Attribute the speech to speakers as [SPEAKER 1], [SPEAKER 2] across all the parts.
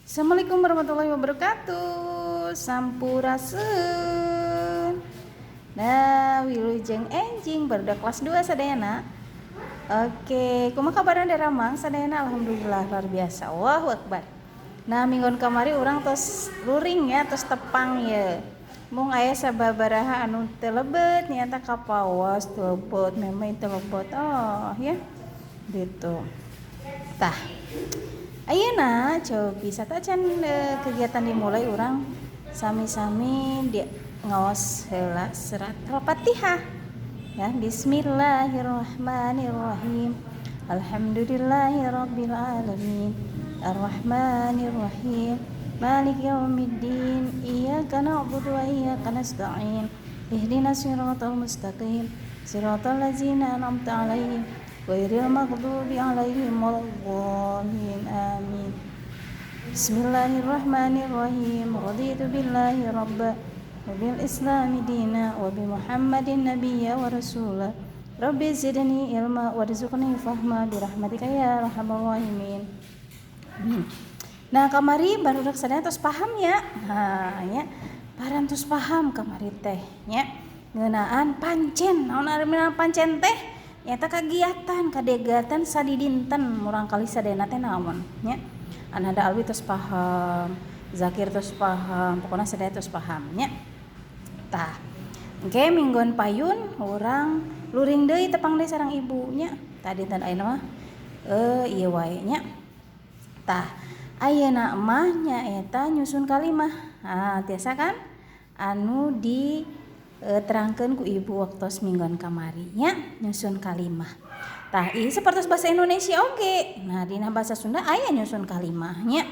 [SPEAKER 1] Assalamualaikum warahmatullahi wabarakatuh. Sampurasun. Nah, wilujeng enjing baru kelas 2 sadayana. Oke, kumaha kabarna Ramang sadayana? Alhamdulillah luar biasa. Allahu akbar. Nah, minggon kamari urang tos luring ya, tos tepang ya. Mung aya sababaraha anu teu lebet nyata kapawas teu lebet, memang teu lebet. Oh, ya. Gitu. Tah. Ayeuna cobi satacan kegiatan dimulai orang sami-sami dia ngaos heula surat Al-Fatihah. Ya, bismillahirrahmanirrahim. Alhamdulillahirabbil alamin. Arrahmanirrahim. Maliki yaumiddin. Iyyaka na'budu wa iyyaka nasta'in. Ihdinas siratal mustaqim. Siratal ladzina an'amta 'alaihim ghairil maghdubi 'alaihim waladdallin. Amin. Bismillahirrahmanirrahim. Raditu billahi rabba wa bil islami dina wa bi Muhammadin nabiyya wa rasula. Rabbi zidni ilma warzuqni fahma bi rahmatika ya arhamar rahimin. Nah, kamari baru sadaya tos paham ya. Nah, nya paran tos paham kamari teh nya. Ngeunaan pancen, naon arina pancen teh? Nyata kegiatan kadegatan sadidinten murang kali sadayana teh naon nya. Ananda Alwi tos paham, Zakir tos paham, pokona sadaya tos paham nya. Tah. Engke minggon payun urang luring deui tepang deui sareng ibu nya. Tadi tan ayeuna mah ieu wae nya. Tah, ayeuna mah nya eta nyusun kalimah. Ah, tiasa kan anu di terangkeun ku ibu waktos minggon kamari nya nyusun kalimah. Tah ieu sapertos bahasa Indonesia oge. Nah, dina bahasa Sunda aya nyusun kalimah nya.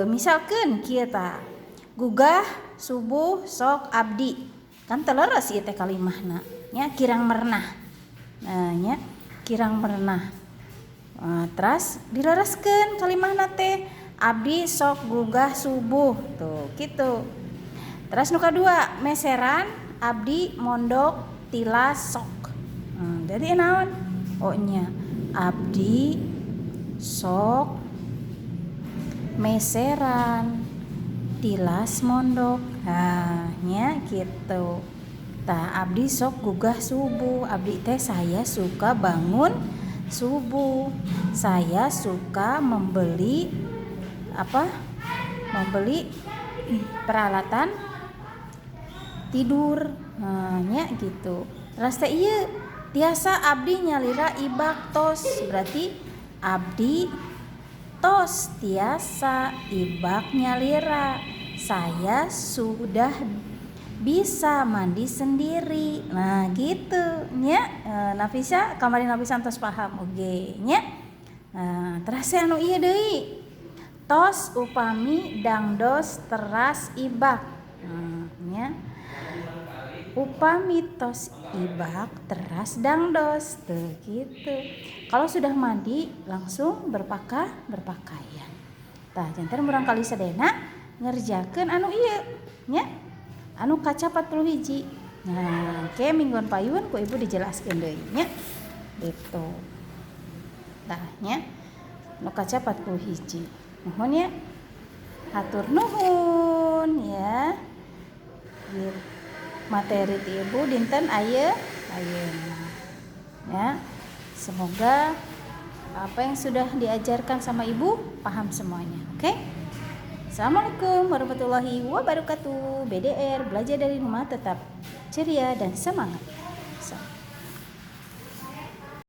[SPEAKER 1] Misalkeun kieu tah. Gugah subuh sok abdi. Kan teu leres ieu teh kalimahna nya kirang merenah. Nah, nya kirang merenah. Terus dilereskeun kalimahna teh abdi sok gugah subuh tuh kitu. Terus nu kadua meseran abdi mondok tilas sok. Jadi naon? Oh nya abdi sok meseran tilas mondok. Nah, nya kitu. Tah abdi sok gugah subuh. Abdi teh saya suka bangun subuh. Saya suka membeli peralatan tidur. Nya gitu. Terus teh ieu tiasa abdi nyalira ibak tos. Berarti abdi tos tiasa ibak nyalira. Saya sudah bisa mandi sendiri. Nah, gitu nya. Nafisa kamari Nafisa tos paham oge nya. Terus anu ieu deui. Tos upami dangdos teras ibak. Nya. Upami tos ibak teras dangdos tuh gitu. Kalau sudah mandi langsung berpakaian. Tah janten murang kali sadayana ngerjakeun anu ieu nya. Anu kaca 40 hiji. Nah, ke minggon payun ku ibu dijelaskeun deui nya. Gitu. Tah nya anu kaca 40 hiji. Nuhun ya. Hatur nuhun ya. Gitu. Materi ti ibu dinten ayeuna ya. Semoga apa yang sudah diajarkan sama ibu paham semuanya. Oke? Assalamualaikum warahmatullahi wabarakatuh. BDR belajar dari rumah tetap ceria dan semangat.